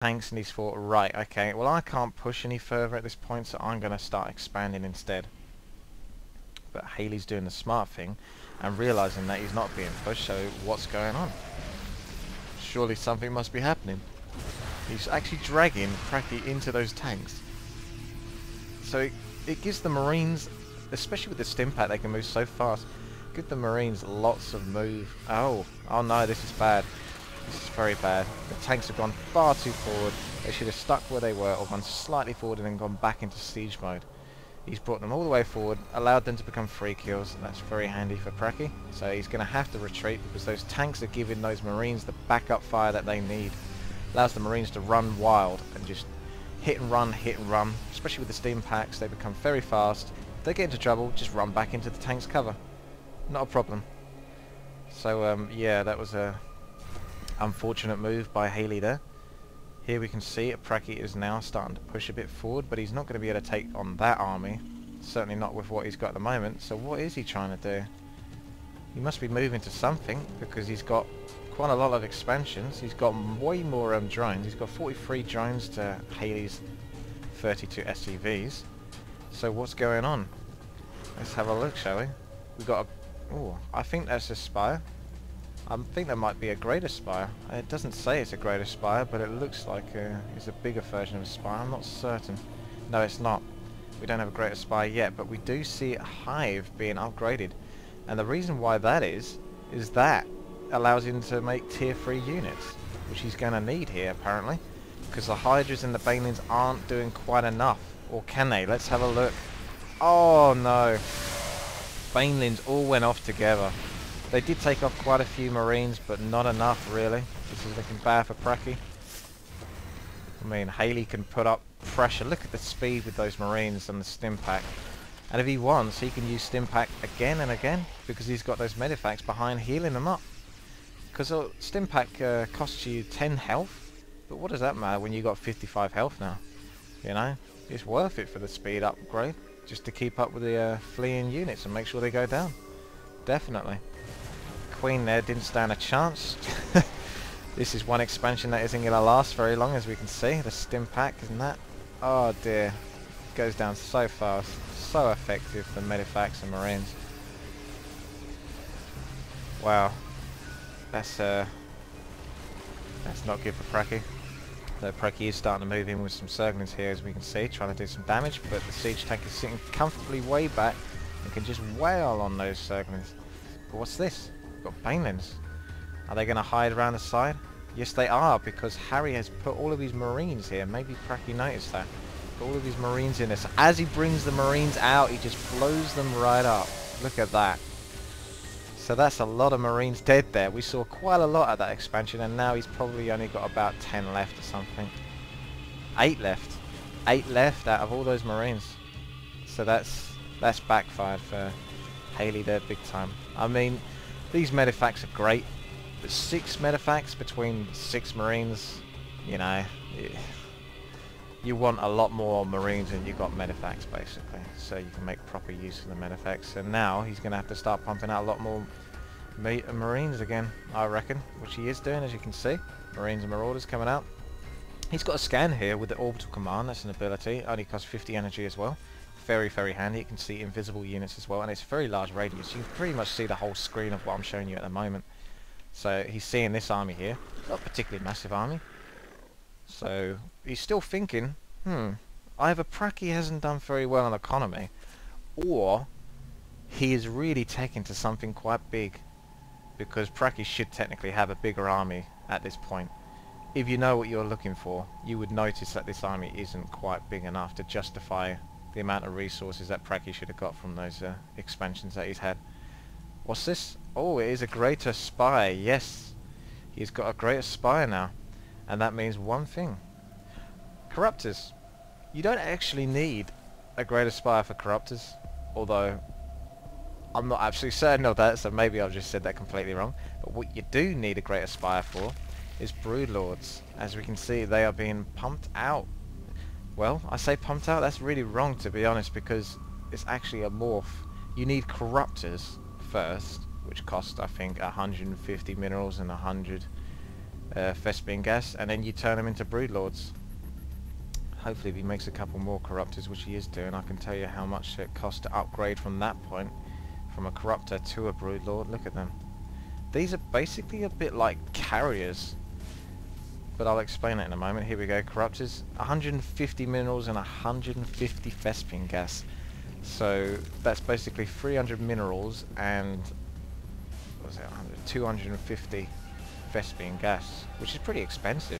tanks, and he's thought, right, okay, well I can't push any further at this point, so I'm going to start expanding instead. But Hayley's doing the smart thing and realising that he's not being pushed, so what's going on? Surely something must be happening. He's actually dragging Praccy into those tanks. So it gives the Marines, especially with the stim pack, they can move so fast, give the Marines lots of move. Oh no, this is bad. This is very bad. The tanks have gone far too forward. They should have stuck where they were or gone slightly forward and then gone back into siege mode. He's brought them all the way forward, allowed them to become free kills, and that's very handy for Praccy. So he's going to have to retreat because those tanks are giving those Marines the backup fire that they need. Allows the Marines to run wild and just hit and run, especially with the steam packs. They become very fast. If they get into trouble, just run back into the tank's cover. Not a problem. So yeah, that was a unfortunate move by Hayley there. Here we can see Praccy is now starting to push a bit forward, but he's not going to be able to take on that army. Certainly not with what he's got at the moment. So what is he trying to do? He must be moving to something, because he's got quite a lot of expansions. He's got way more drones. He's got 43 drones to Hayley's 32 SCVs. So what's going on? Let's have a look, shall we? We've got a... oh, I think that's a Spire. I think that might be a greater Spire. It doesn't say it's a greater Spire, but it looks like it's a bigger version of a Spire. I'm not certain. No, it's not. We don't have a greater Spire yet, but we do see a Hive being upgraded. And the reason why that is that allows him to make tier 3 units, which he's going to need here apparently, because the Hydras and the Banelings aren't doing quite enough. Or can they? Let's have a look. Oh no. Banelings all went off together. They did take off quite a few Marines, but not enough really. This is looking bad for Praccy. I mean, Hayley can put up pressure. Look at the speed with those Marines and the stim pack. And if he wants, he can use stim pack again and again, because he's got those medifacts behind healing them up. Because stim pack costs you 10 health, but what does that matter when you got 55 health now? You know, it's worth it for the speed upgrade, just to keep up with the fleeing units and make sure they go down. Definitely. Queen there didn't stand a chance. This is one expansion that isn't going to last very long, as we can see. The stim pack, isn't that? Oh dear. Goes down so fast. So effective for medifacts and Marines. Wow. That's not good for Praccy. Though Praccy is starting to move in with some Zerglings here, as we can see, trying to do some damage, but the siege tank is sitting comfortably way back and can just wail on those Zerglings. But what's this? We've got Banelings. Are they going to hide around the side? Yes they are, because Harry has put all of his Marines here. Maybe Praccy noticed that. Put all of his Marines in this. So as he brings the Marines out, he just blows them right up. Look at that. So that's a lot of Marines dead there. We saw quite a lot at that expansion, and now he's probably only got about 10 left or something. 8 left. 8 left out of all those Marines. So that's backfired for Hayley there big time. I mean, these medifacts are great, but 6 medifacts between 6 Marines, you know, you want a lot more Marines than you got medifacts basically, so you can make proper use of the medifacts. And now he's going to have to start pumping out a lot more Marines again, I reckon, which he is doing, as you can see. Marines and Marauders coming out. He's got a scan here with the orbital command. That's an ability. Only costs 50 energy as well. Very, very handy. You can see invisible units as well, and it's a very large radius. You can pretty much see the whole screen of what I'm showing you at the moment. So he's seeing this army here. Not a particularly massive army. So he's still thinking, either Praccy hasn't done very well on economy, or he is really taking to something quite big, because Praccy should technically have a bigger army at this point. If you know what you're looking for, you would notice that this army isn't quite big enough to justify the amount of resources that Praccy should have got from those expansions that he's had. What's this? Oh, it is a greater spy. Yes, he's got a greater spy now, and that means one thing: Corruptors. You don't actually need a greater spire for Corruptors, although I'm not absolutely certain of that, so maybe I've just said that completely wrong. But what you do need a greater spire for is Broodlords. As we can see, they are being pumped out. Well, I say pumped out, that's really wrong to be honest, because it's actually a morph. You need Corruptors first, which cost I think 150 minerals and 100 Thespian gas, and then you turn them into broodlords. Hopefully if he makes a couple more corruptors, which he is doing, I can tell you how much it costs to upgrade from that point, from a corruptor to a broodlord. Look at them. These are basically a bit like carriers, but I'll explain it in a moment. Here we go, corruptors, 150 minerals and 150 Thespian gas. So that's basically 300 minerals and what was it, 250 Thespian gas, which is pretty expensive.